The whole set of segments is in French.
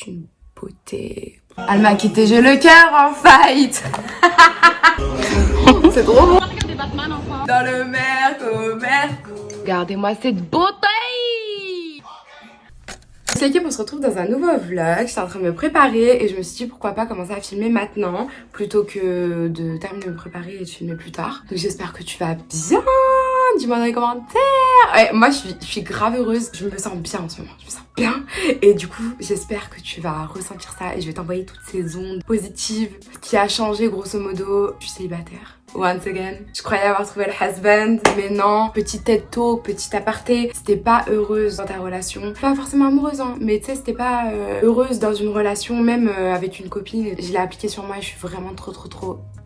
une beauté. Elle m'a quitté, j'ai le cœur en fight. C'est trop bon. Dans le Merco. Regardez-moi cette beauté. C'est l'équipe, on se retrouve dans un nouveau vlog. J'étais en train de me préparer et je me suis dit pourquoi pas commencer à filmer maintenant plutôt que de terminer de me préparer et de filmer plus tard. Donc j'espère que tu vas bien. Dis-moi dans les commentaires. Ouais, moi je suis grave heureuse. Je me sens bien en ce moment. Je me sens bien. Et du coup, j'espère que tu vas ressentir ça et je vais t'envoyer toutes ces ondes positives. Ce qui a changé grosso modo, je suis célibataire. Once again. Je croyais avoir trouvé le husband, mais non. Petite tête tôt, petit aparté. C'était pas heureuse dans ta relation. Pas forcément amoureuse, hein, mais tu sais, c'était pas heureuse dans une relation, même avec une copine. Je l'ai appliqué sur moi et je suis vraiment trop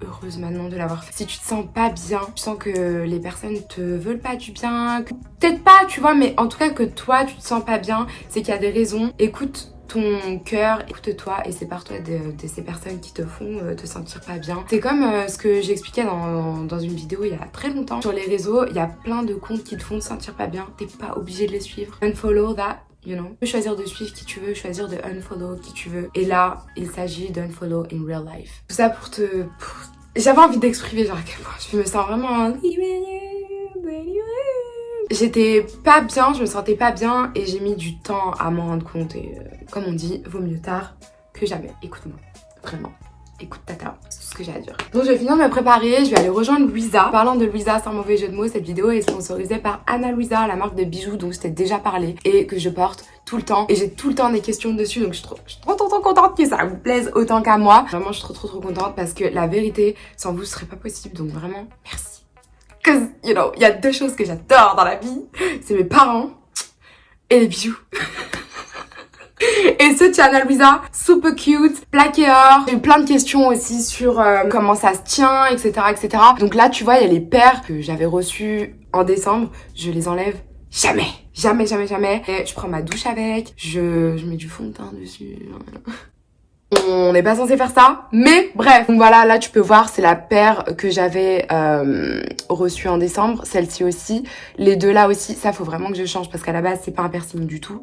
heureuse maintenant de l'avoir fait. Si tu te sens pas bien, tu sens que les personnes te veulent pas du bien, peut-être pas, tu vois, mais en tout cas que toi, tu te sens pas bien, c'est qu'il y a des raisons. Écoute ton cœur, écoute-toi et sépare-toi de ces personnes qui te font te sentir pas bien. C'est comme ce que j'expliquais dans une vidéo il y a très longtemps. Sur les réseaux, il y a plein de comptes qui te font te sentir pas bien. T'es pas obligé de les suivre. Unfollow that. You know. Tu peux choisir de suivre qui tu veux, choisir de unfollow qui tu veux. Et là, il s'agit d'unfollow in real life. Tout ça pour J'avais envie d'exprimer genre à quel point je me sens vraiment... J'étais pas bien, je me sentais pas bien et j'ai mis du temps à m'en rendre compte et comme on dit, vaut mieux tard que jamais. Écoute-moi, vraiment. Écoute Tata, c'est tout ce que j'ai à dire. Donc je vais finir de me préparer, je vais aller rejoindre Louisa. Parlant de Louisa, sans mauvais jeu de mots, cette vidéo est sponsorisée par Ana Luisa, la marque de bijoux dont je t'ai déjà parlé et que je porte tout le temps. Et j'ai tout le temps des questions dessus, donc je suis trop contente que ça vous plaise autant qu'à moi. Vraiment, je suis trop contente parce que la vérité, sans vous, ce serait pas possible. Donc vraiment, merci. Cause, you know, il y a deux choses que j'adore dans la vie. C'est mes parents et les bijoux. Et ce Ana Luisa, super cute, plaqué or. J'ai eu plein de questions aussi sur comment ça se tient, etc. Donc là, tu vois, il y a les paires que j'avais reçues en décembre. Je les enlève jamais. Et je prends ma douche avec, je mets du fond de teint dessus. On n'est pas censé faire ça, mais bref. Donc voilà, là tu peux voir, c'est la paire que j'avais reçue en décembre, celle-ci aussi. Les deux là aussi, ça faut vraiment que je change parce qu'à la base c'est pas un piercing du tout.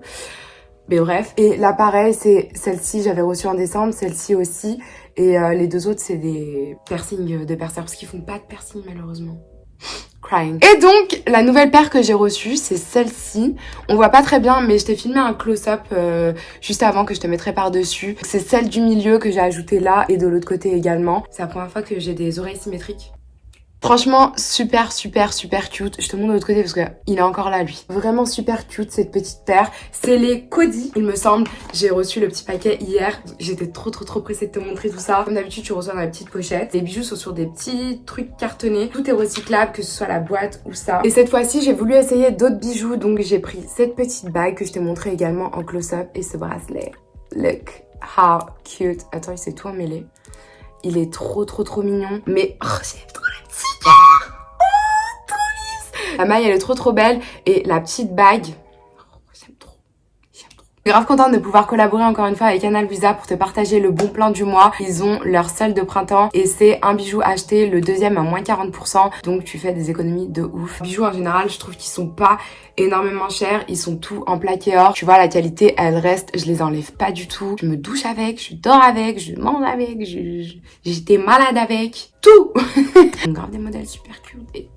Mais bref. Et là pareil, c'est celle-ci j'avais reçue en décembre, celle-ci aussi. Et les deux autres c'est des piercings de perceurs parce qu'ils font pas de piercing malheureusement. Crying. Et donc, la nouvelle paire que j'ai reçue, c'est celle-ci. On voit pas très bien, mais je t'ai filmé un close-up juste avant que je te mettrai par-dessus. C'est celle du milieu que j'ai ajoutée là et de l'autre côté également. C'est la première fois que j'ai des oreilles symétriques. Franchement, super cute. Je te montre de l'autre côté parce que il est encore là, lui. Vraiment super cute, cette petite paire. C'est les Cody, il me semble. J'ai reçu le petit paquet hier. J'étais trop pressée de te montrer tout ça. Comme d'habitude, tu reçois dans la petite pochette. Les bijoux sont sur des petits trucs cartonnés. Tout est recyclable, que ce soit la boîte ou ça. Et cette fois-ci, j'ai voulu essayer d'autres bijoux. Donc, j'ai pris cette petite bague que je t'ai montré également en close-up et ce bracelet. Look how cute. Attends, il s'est tout emmêlé. Il est trop mignon. Mais, oh, j'ai trop la petite paire. Oh, trop lisse. La maille, elle est trop belle. Et la petite bague, oh, j'aime trop. Je suis grave contente de pouvoir collaborer encore une fois avec Ana Luisa pour te partager le bon plan du mois. Ils ont leur solde de printemps et c'est un bijou acheté, le deuxième à moins 40%. Donc tu fais des économies de ouf. Les bijoux en général, je trouve qu'ils sont pas énormément chers. Ils sont tous en plaqué or. Tu vois, la qualité, elle reste. Je les enlève pas du tout. Je me douche avec, je dors avec, je mange avec, j'étais malade avec. Tout. Grave des modèles super cute. Et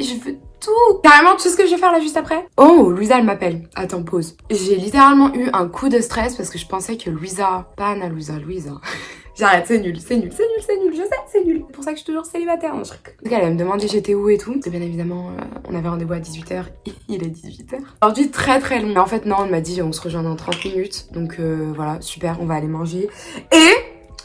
je veux tout. Carrément, tu sais ce que je vais faire là juste après? Oh, Louisa, elle m'appelle. Attends, pause. J'ai littéralement eu un coup de stress parce que je pensais que Louisa, pas Ana Luisa, Louisa. J'arrête, c'est nul, je sais, c'est nul. C'est pour ça que je suis toujours célibataire. En tout cas, elle va me demander j'étais où et tout. Et bien évidemment, on avait rendez-vous à 18h, il est 18h. Aujourd'hui, très long. Mais en fait, non, elle m'a dit on se rejoint dans 30 minutes. Donc voilà, super, on va aller manger. Et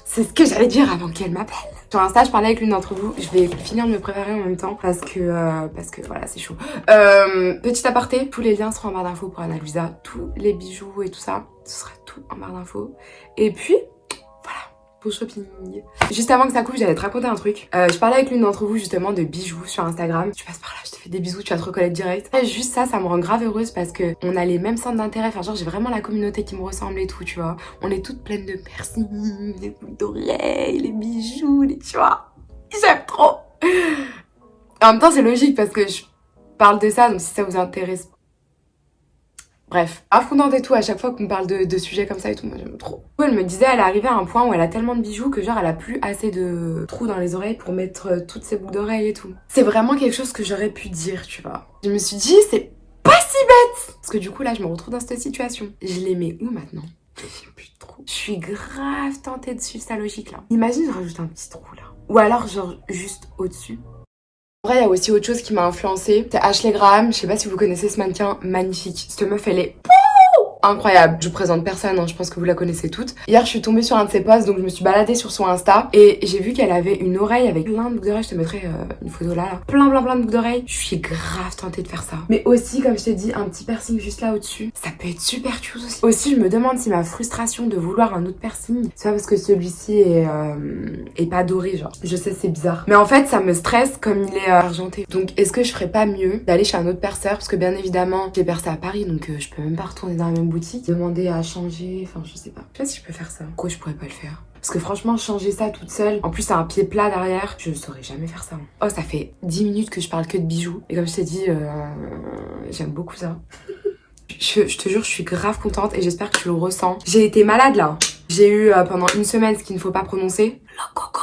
c'est ce que j'allais dire avant qu'elle m'appelle. Sur Insta, je parlais avec l'une d'entre vous. Je vais finir de me préparer en même temps parce que voilà, c'est chaud. Petit aparté, tous les liens seront en barre d'infos pour Ana Luisa. Tous les bijoux et tout ça, ce sera tout en barre d'infos. Et puis, voilà, beau shopping. Juste avant que ça coupe, j'allais te raconter un truc. Je parlais avec l'une d'entre vous justement de bijoux sur Instagram. Tu passes par là, je te fais des bisous, tu vas te reconnaître direct. Et juste ça me rend grave heureuse parce que on a les mêmes centres d'intérêt. Enfin genre j'ai vraiment la communauté qui me ressemble et tout, tu vois. On est toutes pleines de piercings, des boucles d'oreilles, les bijoux, tu vois. J'aime trop. En même temps c'est logique parce que je parle de ça, donc si ça vous intéresse Bref, affondante et tout, à chaque fois qu'on parle de sujets comme ça et tout, moi j'aime trop. Elle me disait, elle est arrivée à un point où elle a tellement de bijoux que genre elle a plus assez de trous dans les oreilles pour mettre toutes ses boucles d'oreilles et tout. C'est vraiment quelque chose que j'aurais pu dire, tu vois. Je me suis dit, c'est pas si bête. Parce que du coup là, je me retrouve dans cette situation. Je les mets où maintenant? J'ai plus de trous. Je suis grave tentée de suivre sa logique là. Imagine, je rajoute un petit trou là. Ou alors genre juste au-dessus. En vrai, il y a aussi autre chose qui m'a influencée. C'est Ashley Graham. Je sais pas si vous connaissez ce mannequin magnifique. Cette meuf, elle est incroyable. Je vous présente personne, hein, je pense que vous la connaissez toutes. Hier, je suis tombée sur un de ses posts, donc je me suis baladée sur son Insta et j'ai vu qu'elle avait une oreille avec plein de boucles d'oreilles. Je te mettrai une photo là. Plein de boucles d'oreilles. Je suis grave tentée de faire ça. Mais aussi, comme je t'ai dit, un petit piercing juste là au-dessus. Ça peut être super cute aussi. Aussi, je me demande si ma frustration de vouloir un autre piercing, c'est pas parce que celui-ci est pas doré, genre. Je sais, c'est bizarre. Mais en fait, ça me stresse comme il est argenté. Donc, est-ce que je ferais pas mieux d'aller chez un autre perceur? Parce que bien évidemment, j'ai percé à Paris, donc je peux même pas retourner dans la même boutique, demander à changer, enfin je sais pas. Je sais pas si je peux faire ça. Pourquoi je pourrais pas le faire? Parce que franchement, changer ça toute seule, en plus c'est un pied plat derrière, je saurais jamais faire ça. Oh, ça fait 10 minutes que je parle que de bijoux. Et comme je t'ai dit, j'aime beaucoup ça. Je te jure, je suis grave contente et j'espère que tu le ressens. J'ai été malade là. J'ai eu pendant une semaine ce qu'il ne faut pas prononcer. Le coco.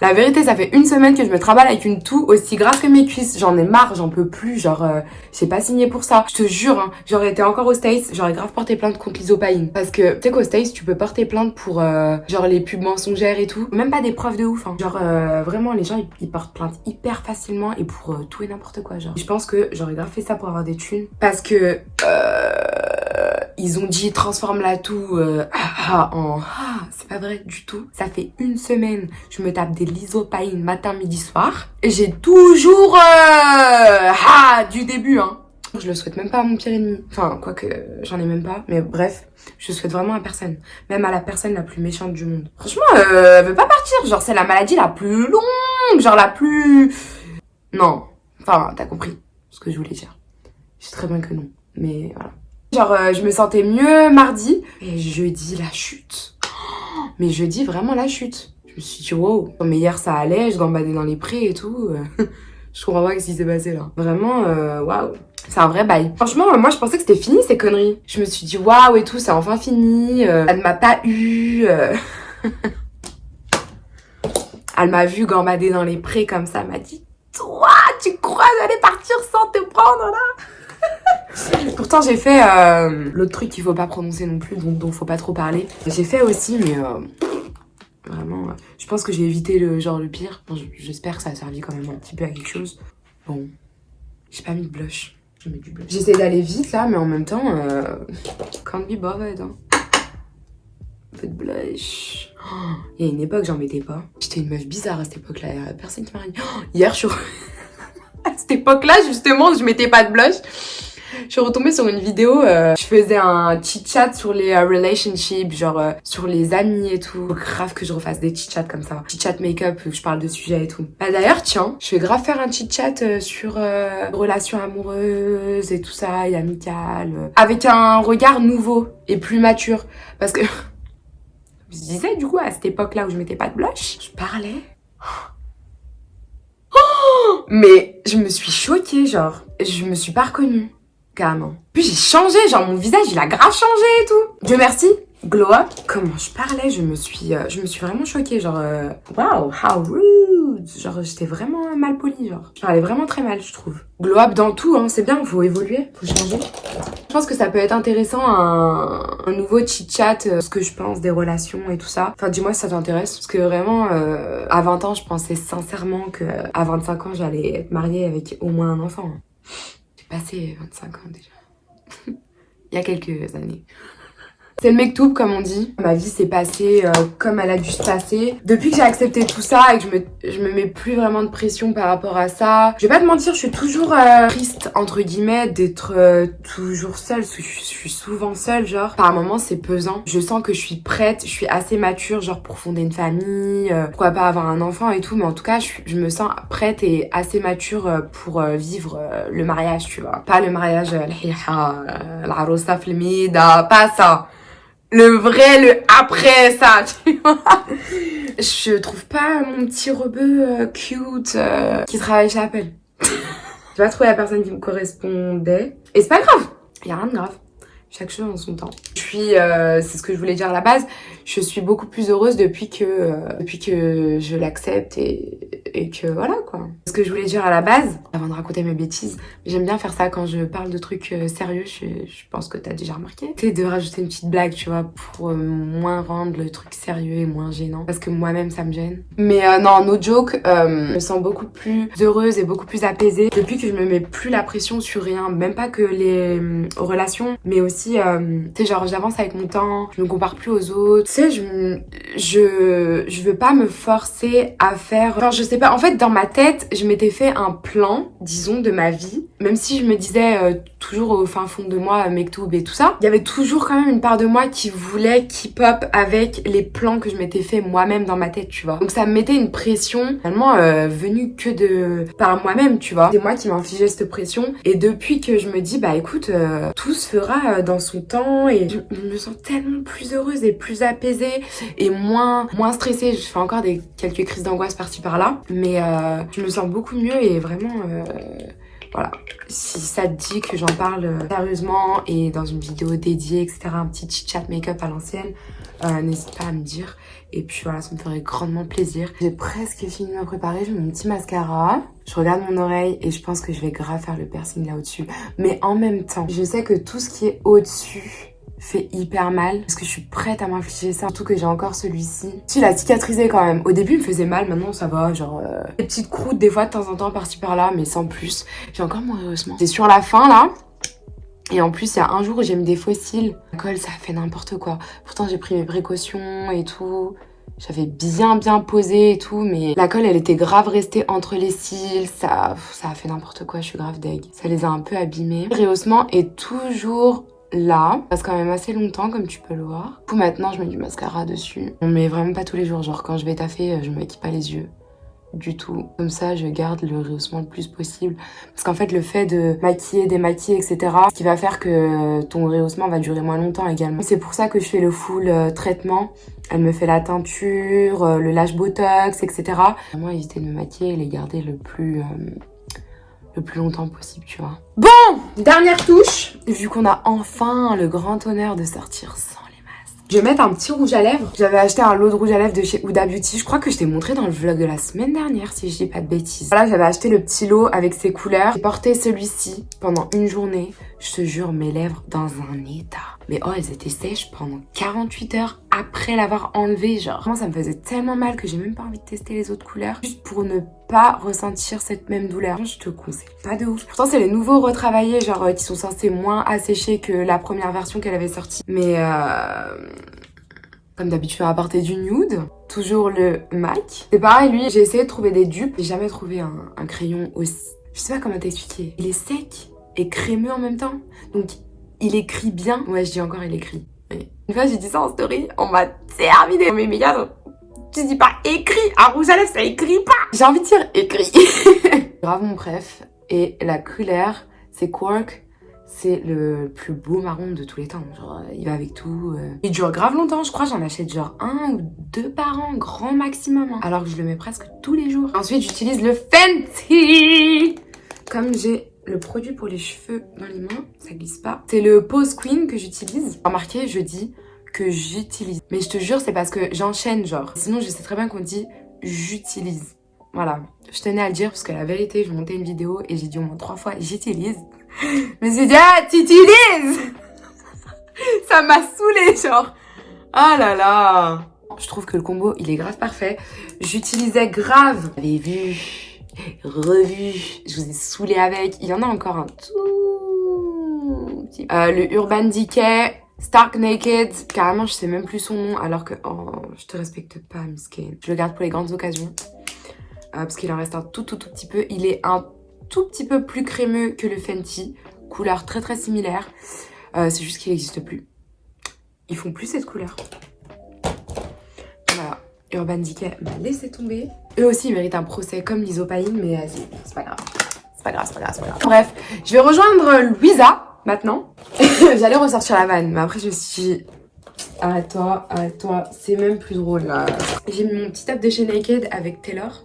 La vérité, ça fait une semaine que je me trimballe avec une toux aussi grasse que mes cuisses. J'en ai marre, j'en peux plus, genre, j'ai pas signé pour ça. Je te jure, hein, j'aurais été encore aux States, j'aurais grave porté plainte contre l'isopaïne. Parce que, tu sais qu'aux States, tu peux porter plainte pour, genre, les pubs mensongères et tout. Même pas des preuves de ouf, hein. Genre, vraiment, les gens, ils portent plainte hyper facilement et pour tout et n'importe quoi, genre. Je pense que j'aurais grave fait ça pour avoir des thunes. Parce que, ils ont dit transforme la toux en c'est pas vrai du tout. Ça fait une semaine, je me tape des lysopaïnes matin, midi, soir. Et j'ai toujours du début, hein. Je le souhaite même pas à mon pire ennemi. Enfin, quoique j'en ai même pas. Mais bref, je le souhaite vraiment à personne. Même à la personne la plus méchante du monde. Franchement, elle veut pas partir. Genre, c'est la maladie la plus longue. Genre, la plus... Non. Enfin, t'as compris ce que je voulais dire. Je sais très bien que non. Mais voilà. Genre, je me sentais mieux mardi. Et jeudi, la chute. Mais jeudi, vraiment la chute. Je me suis dit, wow. Mais hier, ça allait, je gambadais dans les prés et tout. Je comprends pas ce qui s'est passé là. Vraiment, waouh. C'est un vrai bail. Franchement, moi, je pensais que c'était fini, ces conneries. Je me suis dit, waouh et tout, c'est enfin fini. Elle ne m'a pas eu. Elle m'a vu gambader dans les prés comme ça. Elle m'a dit, toi, tu crois d'aller partir sans te prendre là? Pourtant j'ai fait l'autre truc qu'il faut pas prononcer non plus, dont faut pas trop parler. J'ai fait aussi, mais vraiment, je pense que j'ai évité le pire. Bon, j'espère que ça a servi quand même un petit peu à quelque chose. Bon, j'ai pas mis de blush. Je mets du blush. J'essaie d'aller vite là, mais en même temps, can't be bothered. Hein. Un peu de blush. Il y a une époque, j'en mettais pas. J'étais une meuf bizarre à cette époque-là. Il y a personne qui m'a dit. Hier, je suis à cette époque-là, justement, je mettais pas de blush. Je suis retombée sur une vidéo, je faisais un chit-chat sur les relationships, genre sur les amis et tout. Faut grave que je refasse des chit-chats comme ça. Chit-chat make-up, je parle de sujets et tout. Bah d'ailleurs, tiens, je vais grave faire un chit-chat sur relations amoureuses et tout ça, et amicales. Avec un regard nouveau et plus mature. Parce que, je disais du coup, à cette époque-là où je mettais pas de blush, je parlais. Mais je me suis choquée, genre. Je me suis pas reconnue. Carrément. Puis j'ai changé, genre mon visage il a grave changé et tout. Dieu merci, glow up. Comment je parlais, je me suis vraiment choquée, genre wow, how rude. Genre j'étais vraiment mal polie, genre. Je parlais vraiment très mal, je trouve. Glow up dans tout, hein, c'est bien, faut évoluer, faut changer. Je pense que ça peut être intéressant un nouveau chit-chat, ce que je pense des relations et tout ça. Enfin dis-moi si ça t'intéresse, parce que vraiment à 20 ans je pensais sincèrement que à 25 ans j'allais être mariée avec au moins un enfant. J'ai passé 25 ans déjà. Il y a quelques années. C'est le mektoub comme on dit. Ma vie s'est passée comme elle a dû se passer. Depuis que j'ai accepté tout ça et que je me mets plus vraiment de pression par rapport à ça. Je vais pas te mentir, je suis toujours triste entre guillemets d'être toujours seule. Parce que je suis souvent seule, genre. Par moments c'est pesant. Je sens que je suis prête, je suis assez mature genre pour fonder une famille, pourquoi pas avoir un enfant et tout. Mais en tout cas je me sens prête et assez mature pour vivre le mariage, tu vois. Pas le mariage l'arousa flemida, pas ça. Le vrai, le après ça, tu vois. Je trouve pas mon petit rebeu cute qui travaille chez Apple. J'ai pas trouvé la personne qui me correspondait. Et c'est pas grave. y a rien de grave. Chaque chose en son temps. C'est ce que je voulais dire à la base, je suis beaucoup plus heureuse depuis que je l'accepte et que voilà quoi. Ce que je voulais dire à la base, avant de raconter mes bêtises, j'aime bien faire ça quand je parle de trucs sérieux, je pense que t'as déjà remarqué. C'est de rajouter une petite blague, tu vois, pour moins rendre le truc sérieux et moins gênant. Parce que moi-même ça me gêne. Mais non, no joke, je me sens beaucoup plus heureuse et beaucoup plus apaisée depuis que je me mets plus la pression sur rien. Même pas que les relations, mais aussi tu sais, genre j'avance avec mon temps, je me compare plus aux autres. Tu sais, je veux pas me forcer à faire... Enfin, je sais pas, en fait, dans ma tête, je m'étais fait un plan, disons, de ma vie. Même si je me disais toujours au fin fond de moi, Mektoub et tout ça, il y avait toujours quand même une part de moi qui voulait keep up avec les plans que je m'étais fait moi-même dans ma tête, tu vois. Donc ça me mettait une pression, finalement, venue que par moi-même, tu vois. C'est moi qui m'infligeais cette pression. Et depuis que je me dis, bah écoute, tout se fera dans son temps et je me sens tellement plus heureuse et plus apaisée et moins stressée. Je fais encore quelques crises d'angoisse par-ci par-là, mais je me sens beaucoup mieux et vraiment voilà. Si ça te dit que j'en parle sérieusement et dans une vidéo dédiée, etc., un petit chit-chat make-up à l'ancienne, n'hésite pas à me dire. Et puis voilà, ça me ferait grandement plaisir. J'ai presque fini de me préparer, je mets mon petit mascara. Je regarde mon oreille et je pense que je vais grave faire le piercing là au-dessus. Mais en même temps, je sais que tout ce qui est au-dessus fait hyper mal parce que je suis prête à m'infliger ça, surtout que j'ai encore celui-ci. Si, il a cicatrisé quand même. Au début il me faisait mal, maintenant ça va, genre des petites croûtes des fois de temps en temps par-ci par-là, mais sans plus. J'ai encore mon rehaussement. C'est sur la fin là. Et en plus, il y a un jour où j'ai mis des faux cils. La colle, ça a fait n'importe quoi. Pourtant, j'ai pris mes précautions et tout. J'avais bien posé et tout, mais la colle, elle était grave restée entre les cils. Ça a fait n'importe quoi, je suis grave deg. Ça les a un peu abîmés. Le rehaussement est toujours là. Ça passe quand même assez longtemps, comme tu peux le voir. Du coup, maintenant, je mets du mascara dessus. On met vraiment pas tous les jours. Genre, quand je vais taffer, je me maquille pas les yeux. Du tout. Comme ça, je garde le rehaussement le plus possible. Parce qu'en fait, le fait de maquiller, démaquiller, etc., ce qui va faire que ton rehaussement va durer moins longtemps également. C'est pour ça que je fais le full traitement. Elle me fait la teinture, le lash botox, etc. Vraiment éviter de me maquiller et les garder le plus longtemps possible, tu vois. Bon, dernière touche. Vu qu'on a enfin le grand honneur de sortir sans les masques. Je vais mettre un petit rouge à lèvres. J'avais acheté un lot de rouge à lèvres de chez Huda Beauty. Je crois que je t'ai montré dans le vlog de la semaine dernière, si je dis pas de bêtises. Voilà, j'avais acheté le petit lot avec ses couleurs. J'ai porté celui-ci pendant une journée. Je te jure, mes lèvres dans un état. Mais oh, elles étaient sèches pendant 48 heures après l'avoir enlevé, genre. Vraiment, ça me faisait tellement mal que j'ai même pas envie de tester les autres couleurs. Juste pour ne pas ressentir cette même douleur. Je te conseille pas de ouf. Pourtant, c'est les nouveaux retravaillés, genre, qui sont censés moins assécher que la première version qu'elle avait sortie. Mais comme d'habitude, on va apporter du nude. Toujours le MAC. C'est pareil, lui, j'ai essayé de trouver des dupes. J'ai jamais trouvé un crayon aussi... Je sais pas comment t'expliquer. Il est sec et crémeux en même temps. Donc, il écrit bien. Ouais, je dis encore il écrit. Oui. Une fois, j'ai dit ça en story. On m'a terminé. Mais gars, tu dis pas écrit. Un rouge à lèvres, ça écrit pas. J'ai envie de dire écrit. Grave mon préf. Et la couleur, c'est Quark. C'est le plus beau marron de tous les temps. Genre, il va avec tout. Il dure grave longtemps. Je crois j'en achète genre 1 ou 2 par an, grand maximum. Hein. Alors que je le mets presque tous les jours. Ensuite, j'utilise le Fenty. Comme j'ai le produit pour les cheveux dans les mains, ça glisse pas. C'est le Pose Queen que j'utilise. Remarquez, je dis que j'utilise. Mais je te jure, c'est parce que j'enchaîne, genre. Sinon, je sais très bien qu'on dit j'utilise. Voilà. Je tenais à le dire parce que la vérité, je montais une vidéo et j'ai dit au moins 3 fois j'utilise. Mais j'ai dit ah, t'utilises. Ça m'a saoulée, genre. Ah là là. Je trouve que le combo, il est grave parfait. J'utilisais grave. Vous avez vu, revu, je vous ai saoulé avec. Il y en a encore un tout petit. Le Urban Decay Stark Naked. Carrément, je sais même plus son nom alors que... Oh, je te respecte pas, Miskin. Je le garde pour les grandes occasions. Parce qu'il en reste un tout petit peu. Il est un tout petit peu plus crémeux que le Fenty. Couleur très similaire. C'est juste qu'il n'existe plus. Ils font plus cette couleur. Voilà. Urban Decay m'a laissé tomber. Eux aussi, ils méritent un procès comme l'Isopaline, mais vas-y, c'est pas grave. C'est pas grave. Bref, je vais rejoindre Louisa, maintenant. J'allais ressortir la vanne, mais après, je me suis dit... Arrête-toi, c'est même plus drôle, là. J'ai mis mon petit top de chez Naked avec Taylor.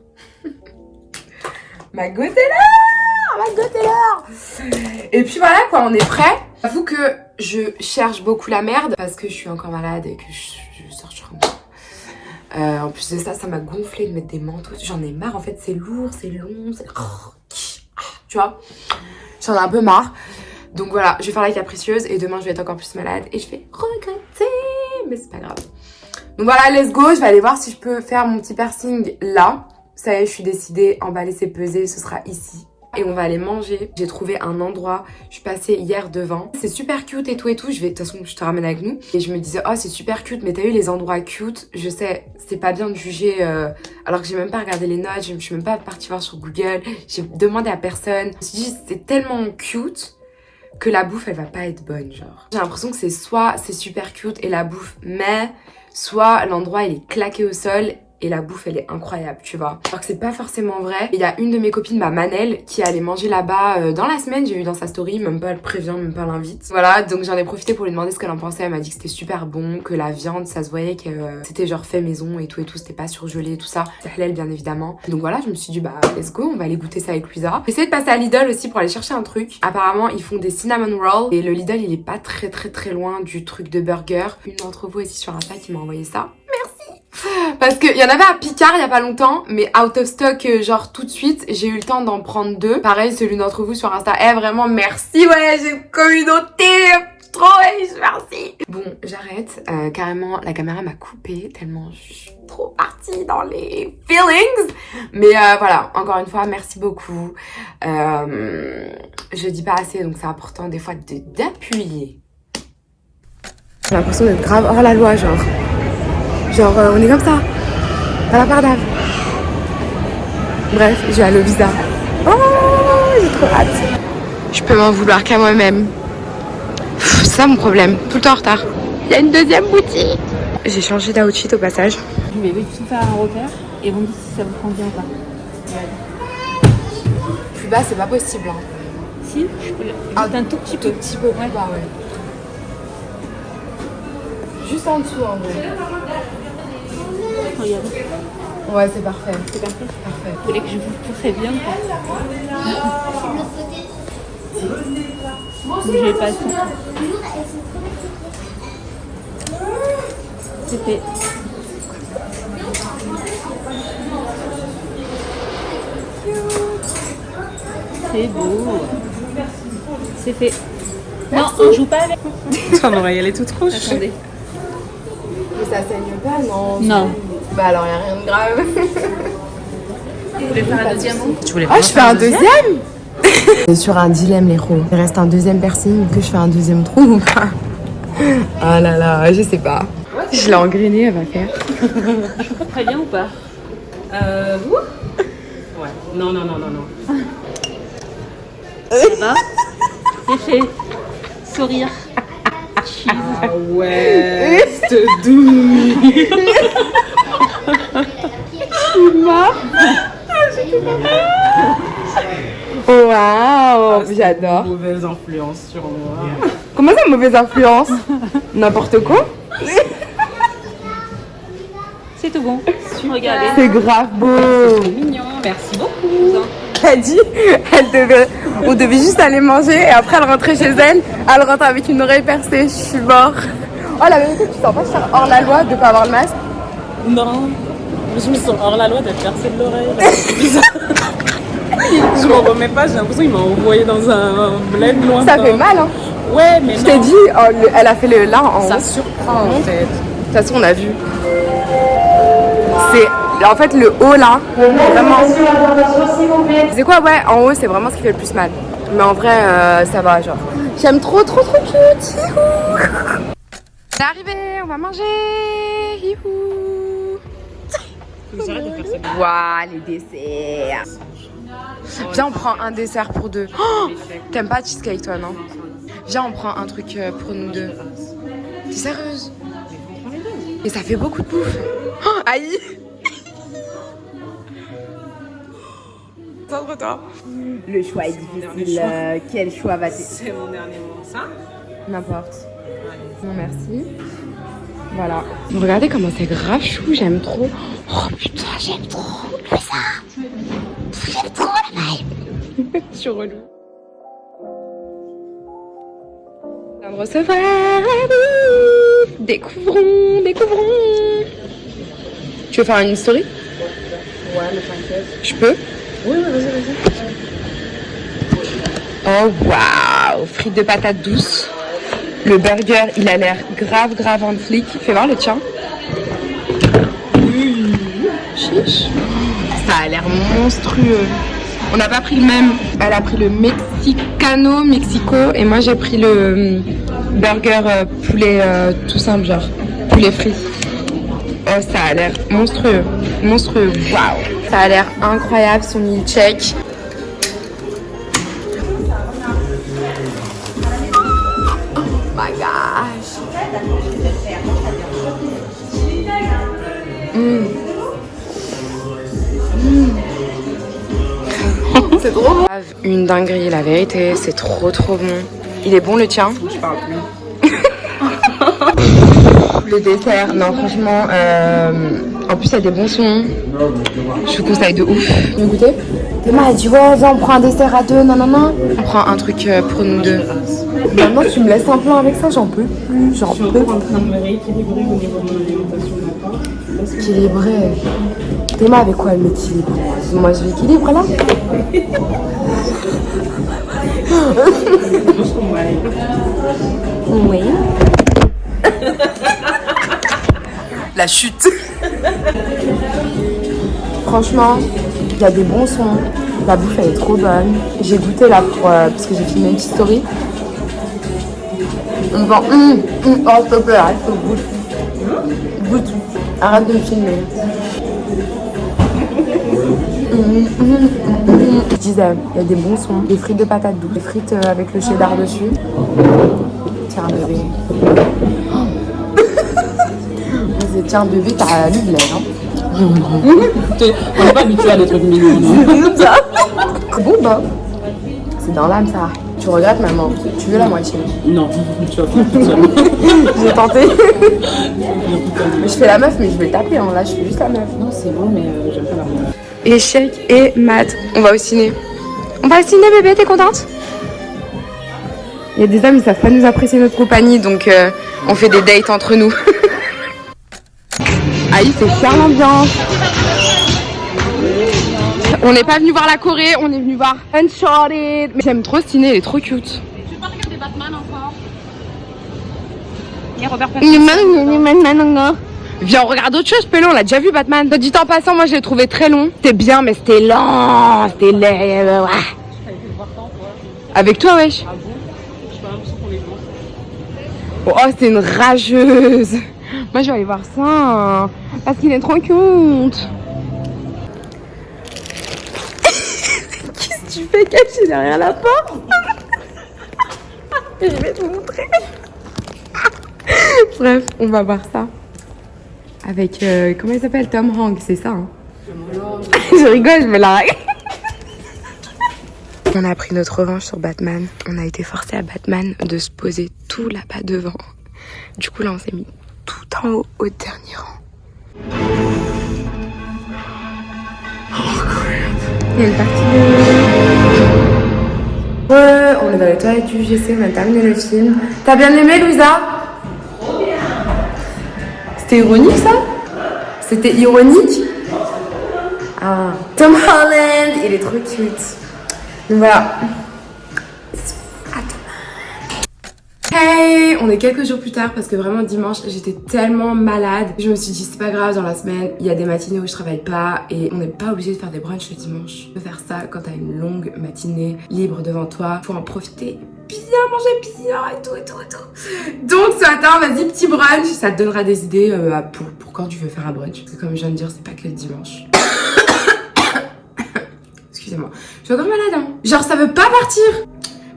Ma go Taylor. Et puis voilà, quoi, on est prêt. J'avoue que je cherche beaucoup la merde parce que je suis encore malade et que je sors sur moi. En plus de ça, ça m'a gonflé de mettre des manteaux. J'en ai marre en fait, c'est lourd, c'est long, c'est... Tu vois, j'en ai un peu marre. Donc voilà, je vais faire la capricieuse et demain je vais être encore plus malade et je vais regretter, mais c'est pas grave. Donc voilà, let's go, je vais aller voir si je peux faire mon petit piercing là. Ça y est, je suis décidée, emballer c'est pesé, ce sera ici. Et on va aller manger. J'ai trouvé un endroit, je suis passée hier devant. C'est super cute et tout. De toute façon, je te ramène avec nous. Et je me disais, oh c'est super cute, mais t'as eu les endroits cute. Je sais, c'est pas bien de juger, alors que j'ai même pas regardé les notes, je suis même pas partie voir sur Google. J'ai demandé à personne. Je me suis dit, c'est tellement cute que la bouffe elle va pas être bonne, genre. J'ai l'impression que c'est soit c'est super cute et la bouffe mais, soit l'endroit il est claqué au sol et la bouffe elle est incroyable, tu vois. Alors que c'est pas forcément vrai. Il y a une de mes copines, ma Manel, qui allait manger là-bas dans la semaine, j'ai vu dans sa story, même pas le prévient, même pas l'invite. Voilà, donc j'en ai profité pour lui demander ce qu'elle en pensait. Elle m'a dit que c'était super bon, que la viande, ça se voyait que c'était genre fait maison et tout, c'était pas surgelé et tout ça. C'est halal bien évidemment. Donc voilà, je me suis dit bah let's go, on va aller goûter ça avec Luisa. J'ai essayé de passer à Lidl aussi pour aller chercher un truc. Apparemment ils font des cinnamon rolls et le Lidl il est pas très loin du truc de burger. Une d'entre vous aussi sur Insta qui m'a envoyé ça. Merci. Parce qu'il y en avait à Picard il y a pas longtemps, mais out of stock genre tout de suite. J'ai eu le temps d'en prendre 2. Pareil, celui d'entre vous sur Insta. Eh vraiment merci, ouais, j'ai une communauté. Trop riche, merci. Bon, j'arrête. Carrément, la caméra m'a coupé tellement je suis trop partie dans les feelings. Mais voilà, encore une fois, merci beaucoup. Je dis pas assez, donc c'est important des fois d'appuyer. J'ai l'impression d'être grave hors la loi, genre. Genre, on est comme ça. À la part d'Ave. Bref, je vais aller au visa. Oh, j'ai trop hâte. Je peux m'en vouloir qu'à moi-même. C'est ça mon problème. Tout le temps en retard. Il y a une deuxième boutique. J'ai changé d'outfit au passage. Je vais tout faire un repère et vous me dites si ça vous convient ou pas. Plus bas, c'est pas possible. Hein. Si, je peux juste un tout petit peu. Tout petit peu plus bas, ouais. Juste en dessous, en vrai. Regarde. Ouais, c'est parfait. C'est parfait. Parfait. Vous voulez que je vous prévienne ou pas? Je vais pas le faire. C'est fait. C'est beau. C'est fait. Non, on joue pas avec. Ton oreille, elle est toute rouge. Attendez. Mais ça saigne pas, non? Non. Bah alors, y a rien de grave. Vous voulez faire un deuxième mot? Tu voulais Ah, je fais un deuxième? Sur un dilemme, les ros. Il reste un deuxième piercing, que je fais un deuxième trou ou pas? Ah là là, je sais pas. Je l'ai engrainé, elle va faire. Je vous préviens ou pas? Vous Ouais. Non. Ça va? C'est fait. Sourire. Cheese. Ah ouais, cette douille. Waouh, j'adore. Mauvaise influence sur moi. Comment ça, mauvaise influence? N'importe quoi? C'est tout bon. Regardez. C'est grave beau. Mignon, merci beaucoup. Elle dit, on devait juste aller manger et après elle rentrait chez elle. Elle rentre avec une oreille percée, je suis mort. Oh la vérité, tu sens pas faire hors la loi de pas avoir le masque? Non, je me sens hors la loi d'être percée de l'oreille. Là. C'est bizarre. Je m'en remets pas, j'ai l'impression qu'il m'a envoyé dans un bled lointain. Ça fait mal, hein? Ouais, mais Je non. t'ai dit, oh, elle a fait le là en haut. Ça surprend en fait. De toute façon, on a vu. C'est en fait le haut là, vraiment. C'est quoi, ouais, en haut c'est vraiment ce qui fait le plus mal. Mais en vrai, ça va, genre. J'aime trop cute. Youhou. C'est arrivé, on va manger. Youhou. J'arrête de faire ça. Waouh, les desserts. Viens, on prend un dessert pour deux. Oh, t'aimes pas cheesecake, toi, non? Viens, on prend un truc pour nous deux. T'es sérieuse? Et ça fait beaucoup de bouffe. Oh, aïe. Centre-toi. Le choix est difficile. Quel choix va-t-il? C'est mon dernier mot. Ça N'importe. Non, merci. Voilà. Regardez comment c'est grave chou, j'aime trop. Oh putain, j'aime trop. Ça. J'aime trop la vibe. Je suis relou. On va recevoir la bouffe. Découvrons. Tu veux faire une story? Ouais, mais t'inquiète. Je peux? Oui, vas-y. Oh waouh, frites de patates douces. Le burger, il a l'air grave en flic. Fais voir le tien. Chiche. Ça a l'air monstrueux. On n'a pas pris le même. Elle a pris le Mexicano Mexico et moi j'ai pris le burger poulet tout simple, genre poulet frit. Oh, ça a l'air monstrueux. Waouh. Ça a l'air incroyable son milkshake. My gosh. C'est trop bon. Une dinguerie, la vérité, c'est trop bon. Il est bon le tien? Je parle plus. Le dessert, non franchement, en plus il y a des bons sons. Je vous conseille de ouf. Tu veux goûter? Théma a dit ouais viens on prend un dessert à deux, non. On prend un truc pour nous deux. Maintenant tu me laisses un plan avec ça, j'en peux plus, Je suis encore en train de me rééquilibrer au niveau de mon alimentation, d'accord? Équilibré. Théma avec quoi elle m'équilibre? Moi je l'équilibre là. Oui. La chute. Franchement, il y a des bons sons. La bouffe elle est trop bonne. J'ai goûté là parce que j'ai filmé une petite story. On va. Oh s'il te plaît, arrête, goûte. Arrête de me filmer. Je disais, il y a des bons sons. Des frites de patates douces, des frites avec le cheddar dessus. Tiens bébé. Tiens bébé, t'as lu de lait, hein. On n'est pas habitué à des trucs mignons. Bon bah, c'est dans l'âme ça. Tu regrettes maman, tu veux la moitié? Non, tu vas faire tout seul. J'ai tenté. Mais je fais la meuf, mais je vais le taper, hein. Là je fais juste la meuf. Non, c'est bon, mais j'aime pas la meuf. Échec et mat. On va au ciné. Bébé, t'es contente? Il y a des hommes, ils savent pas nous apprécier notre compagnie, donc on fait des dates entre nous. Aïe, c'est faire l'ambiance. On n'est pas venu voir la Corée, on est venu voir Uncharted. Mais j'aime trop ce ciné, il est trop cute. Tu veux pas regarder Batman encore? Il y a Robert Pattinson. Viens, on regarde autre chose, Pélo, on l'a déjà vu Batman. Dit en passant, moi je l'ai trouvé très long. C'était bien, mais c'était lent. C'était laid. Avec toi, wesh. Ah bon? Je suis pas l'impression qu'on est blancs. Oh, c'est une rageuse. Moi, je vais aller voir ça. Parce qu'il est trop cute. Qu'est-ce que tu fais caché derrière la porte? Je vais te montrer. Bref, on va voir ça. Avec, comment il s'appelle? Tom Hanks, c'est ça, hein? Je rigole, je me la règle. On a pris notre revanche sur Batman. On a été forcé à Batman de se poser tout là-bas devant. Du coup, là, on s'est mis tout en haut, au dernier rang. Il y a une partie de... Ouais, on est dans les toilettes du UGC, on a terminé le film. T'as bien aimé, Louisa? C'était ironique, ça? C'était ironique? Ah, Tom Holland, il est trop cute. Donc voilà. Hey, on est quelques jours plus tard parce que vraiment dimanche j'étais tellement malade. Je me suis dit c'est pas grave, dans la semaine il y a des matinées où je travaille pas et on n'est pas obligé de faire des brunchs le dimanche. Tu peux faire ça quand t'as une longue matinée libre devant toi. Faut en profiter, bien manger bien et tout. Donc ce matin vas-y petit brunch, ça te donnera des idées pour quand tu veux faire un brunch. Parce que comme je viens de dire c'est pas que le dimanche. Excusez-moi, je suis encore malade hein. Genre ça veut pas partir.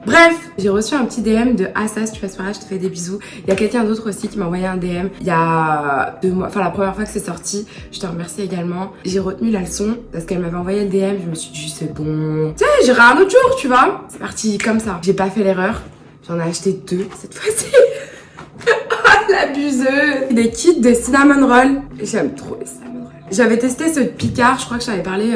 Bref, j'ai reçu un petit DM de Assa, si tu passes par là, je te fais des bisous. Il y a quelqu'un d'autre aussi qui m'a envoyé un DM il y a 2 mois, enfin la première fois que c'est sorti. Je te remercie également. J'ai retenu la leçon parce qu'elle m'avait envoyé le DM, je me suis dit c'est bon. Tu sais, j'irai un autre jour, tu vois. C'est parti comme ça. J'ai pas fait l'erreur. J'en ai acheté 2 cette fois-ci. Oh l'abuseuse. Des kits de cinnamon roll. J'aime trop les cinnamon roll. J'avais testé ce Picard, je crois que j'avais parlé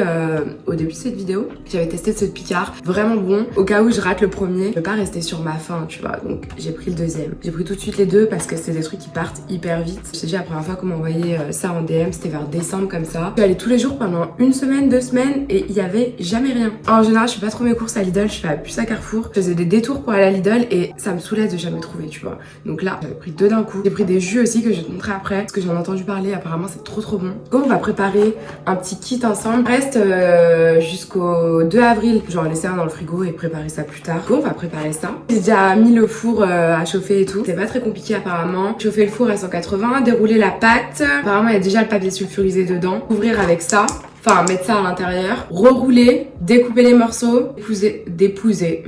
au début de cette vidéo. J'avais testé ce Picard, vraiment bon. Au cas où je rate le premier, je peux pas rester sur ma faim, tu vois. Donc j'ai pris le deuxième. J'ai pris tout de suite les deux parce que c'est des trucs qui partent hyper vite. Je t'ai dit la première fois qu'on m'a envoyé ça en DM, c'était vers décembre comme ça. Je suis allée tous les jours pendant une semaine, 2 semaines et il y avait jamais rien. En général, je fais pas trop mes courses à Lidl, je fais plus à Carrefour. Je faisais des détours pour aller à Lidl et ça me saoulait de jamais trouver, tu vois. Donc là, j'avais pris 2 d'un coup. J'ai pris des jus aussi que je vais te montrer après parce que j'en ai entendu parler. Apparemment, c'est trop bon. Donc on va préparer un petit kit ensemble. Reste jusqu'au 2 avril. Je vais en laisser un dans le frigo et préparer ça plus tard. Donc on va préparer ça. J'ai déjà mis le four à chauffer et tout. C'est pas très compliqué apparemment. Chauffer le four à 180, dérouler la pâte. Apparemment il y a déjà le papier sulfurisé dedans. Ouvrir avec ça. Enfin mettre ça à l'intérieur. Rerouler, découper les morceaux, déposer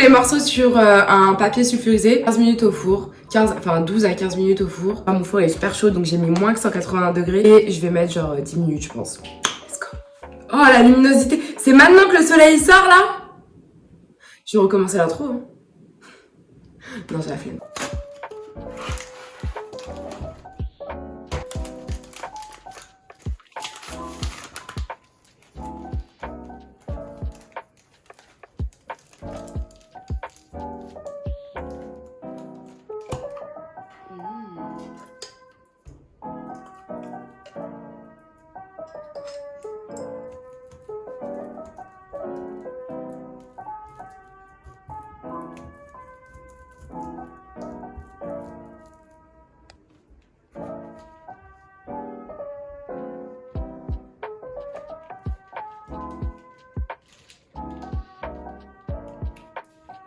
les morceaux sur un papier sulfurisé. 15 minutes au four. 12 à 15 minutes au four. Mon four est super chaud donc j'ai mis moins que 180 degrés et je vais mettre genre 10 minutes je pense. Let's go. Oh la luminosité. C'est maintenant que le soleil sort là. Je vais recommencer l'intro. Hein. Non j'ai la flemme.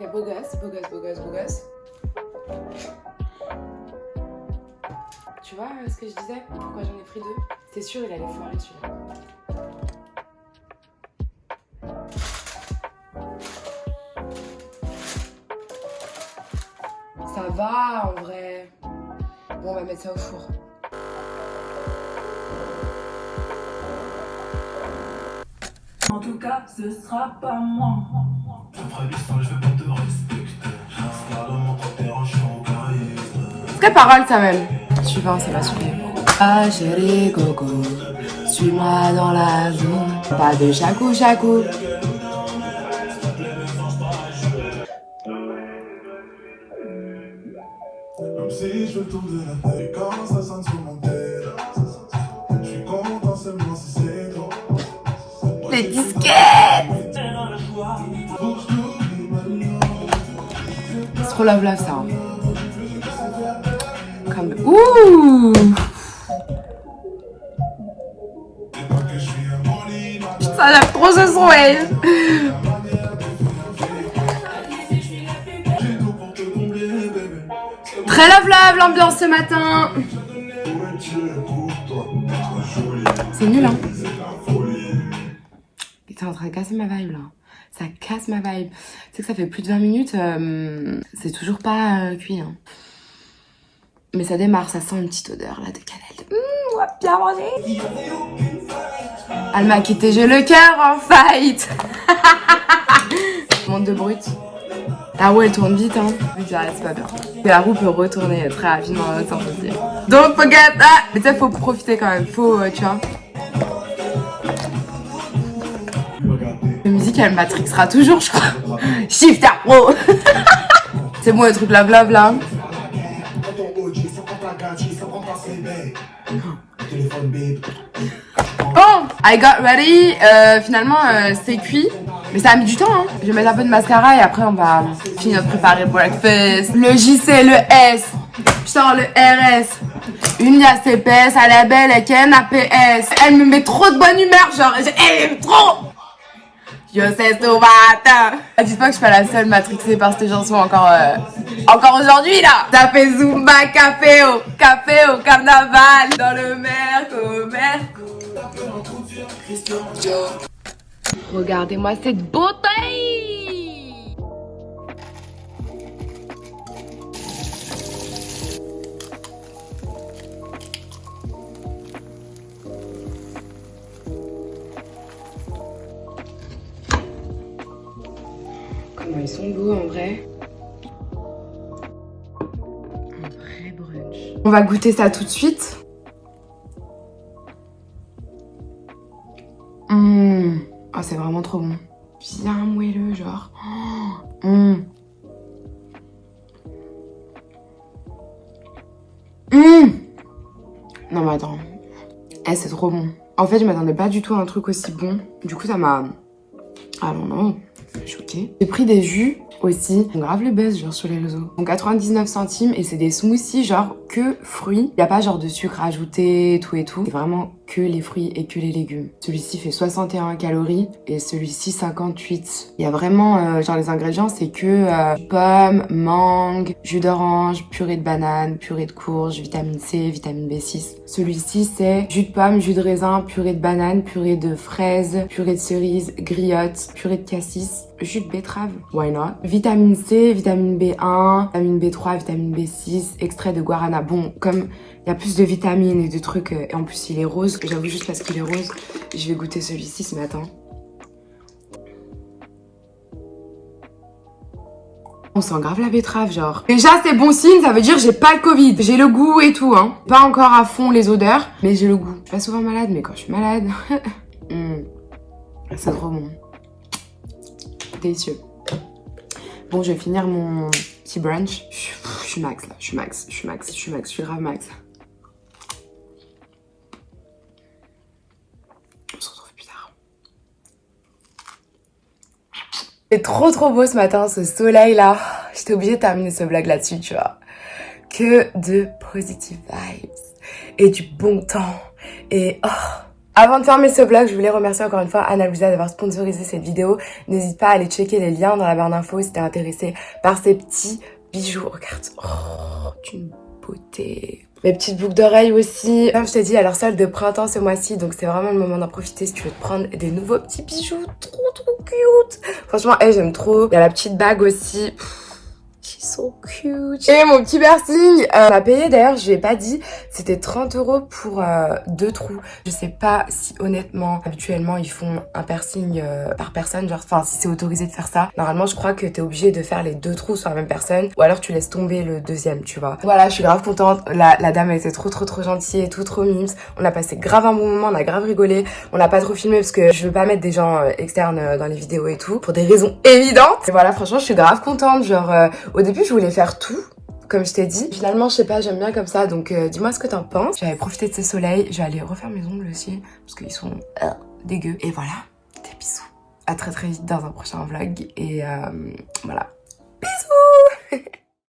Il y a beau gosse. Tu vois ce que je disais? Pourquoi j'en ai pris 2? C'est sûr il allait foirer celui-là. Ça va en vrai. Bon on va mettre ça au four. En tout cas, ce sera pas moi. Je veux pas te respecter. Très parole ça même. Suivant, ça va saouler. Ah chérie coco, suis-moi dans la zone. Pas de chacou. Comme si je veux tourner la tête quand ça sonne sur mon tête. Je suis content seulement si c'est toi. Les disquettes. C'est trop love ça. Hein. Comme... Ouh. Ça j'aime trop ce son, elle. Très love l'ambiance ce matin. C'est nul hein. T'es en train de casser ma vibe là. Ça casse ma vibe. Tu sais que ça fait plus de 20 minutes. C'est toujours pas cuit hein. Mais ça démarre, ça sent une petite odeur là de cannelle. On va bien manger. Elle m'a quitté, j'ai le cœur en fight. Monte de brut. La roue elle tourne vite hein. J'arrête, c'est pas bien. La roue peut retourner très rapidement dans l'autre sens aussi. Don't forget that. Mais tu sais, faut profiter quand même. Faut, tu vois. La musique elle matrixera toujours, je crois. Shifter Pro. C'est bon le truc love là. Oh, I got ready. Finalement, c'est cuit. Mais ça a mis du temps, hein. Je vais mettre un peu de mascara et après on va finir de préparer le breakfast. Le JC, le S. Je sors le RS. Une CPS à la belle avec un APS. Elle me met trop de bonne humeur, genre, elle aime trop. Je sais ce matin. Dites pas que je suis pas la seule matrixée par cette chanson encore aujourd'hui là. Ça fait Zumba, café au carnaval. Dans le Merco. Regardez-moi cette beauté. Comment ils sont beaux en vrai. Un vrai brunch. On va goûter ça tout de suite. c'est vraiment trop bon. Bien moelleux, genre. Non mais attends. C'est trop bon. En fait, je m'attendais pas du tout à un truc aussi bon. Du coup, ça m'a... Ah non, choquée. J'ai pris des jus aussi. Grave le buzz genre sur les réseaux. Donc 99 centimes et c'est des smoothies genre que fruits. Y a pas genre de sucre ajouté tout et tout. C'est vraiment que les fruits et que les légumes. Celui-ci fait 61 calories et celui-ci 58. Il y a vraiment genre les ingrédients c'est que pommes, mangue, jus d'orange, purée de banane, purée de courge, vitamine C, vitamine B6. Celui-ci c'est jus de pomme, jus de raisin, purée de banane, purée de fraises, purée de cerise, griotte, purée de cassis, jus de betterave, why not? Vitamine C, vitamine B1, vitamine B3, vitamine B6, extrait de guarana. Bon, comme il y a plus de vitamines et de trucs, et en plus il est rose, j'avoue juste parce qu'il est rose, je vais goûter celui-ci ce matin. On sent grave la betterave, genre. Déjà, c'est bon signe, ça veut dire j'ai pas le Covid. J'ai le goût et tout, hein. Pas encore à fond les odeurs, mais j'ai le goût. Je suis pas souvent malade, mais quand je suis malade... C'est trop bon. Délicieux. Bon, je vais finir mon petit brunch. Je suis max, là. Je suis grave max. On se retrouve plus tard. C'est trop beau ce matin, ce soleil là. J'étais obligée de terminer ce vlog là-dessus, tu vois. Que de positive vibes. Et du bon temps. Et avant de fermer ce vlog, je voulais remercier encore une fois Anna Luisa d'avoir sponsorisé cette vidéo. N'hésite pas à aller checker les liens dans la barre d'infos si t'es intéressé par ces petits bijoux. Regarde, d'une beauté. Mes petites boucles d'oreilles aussi. Comme je t'ai dit, alors solde de printemps ce mois-ci, donc c'est vraiment le moment d'en profiter si tu veux te prendre des nouveaux petits bijoux trop cute. Franchement, j'aime trop. Il y a la petite bague aussi. She's so cute. Et mon petit piercing, on a payé d'ailleurs, je lui ai pas dit, c'était 30 € pour 2 trous. Je sais pas si honnêtement, habituellement ils font un piercing par personne, genre, enfin si c'est autorisé de faire ça. Normalement je crois que t'es obligé de faire les 2 trous sur la même personne, ou alors tu laisses tomber le deuxième, tu vois. Voilà, je suis grave contente, la dame elle était trop gentille et tout, trop mimes. On a passé grave un bon moment, on a grave rigolé. On n'a pas trop filmé parce que je veux pas mettre des gens externes dans les vidéos et tout, pour des raisons évidentes. Et voilà, franchement je suis grave contente, genre... Au début, je voulais faire tout, comme je t'ai dit. Finalement, je sais pas, j'aime bien comme ça, donc dis-moi ce que t'en penses. J'avais profité de ce soleil, je vais aller refaire mes ongles aussi, parce qu'ils sont dégueux. Et voilà, des bisous. À très vite dans un prochain vlog, et voilà. Bisous.